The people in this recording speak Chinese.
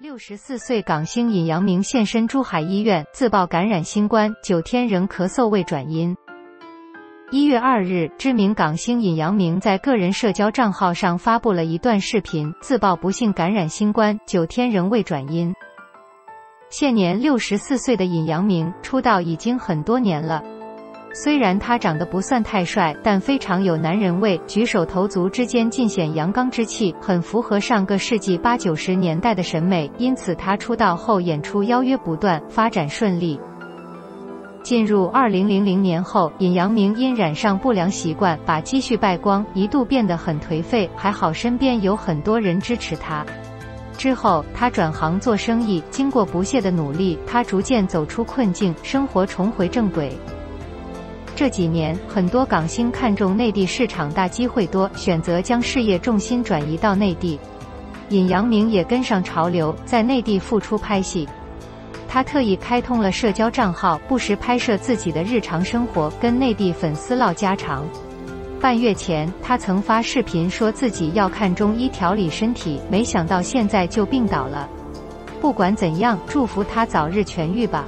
64岁港星尹阳明现身珠海医院，自曝感染新冠，9天仍咳嗽未转阴。1月2日，知名港星尹阳明在个人社交账号上发布了一段视频，自曝不幸感染新冠，9天仍未转阴。现年64岁的尹阳明出道已经很多年了。虽然他长得不算太帅，但非常有男人味，举手投足之间尽显阳刚之气，很符合上个世纪80、90年代的审美，因此他出道后演出邀约不断，发展顺利。进入2000年后，尹阳明因染上不良习惯，把积蓄败光，一度变得很颓废，还好身边有很多人支持他。之后他转行做生意，经过不懈的努力，他逐渐走出困境，生活重回正轨。这几年，很多港星看中内地市场大机会多，选择将事业重心转移到内地。尹阳明也跟上潮流，在内地复出拍戏。他特意开通了社交账号，不时拍摄自己的日常生活，跟内地粉丝唠家常。半月前，他曾发视频说自己要看中医调理身体，没想到现在就病倒了。不管怎样，祝福他早日痊愈吧。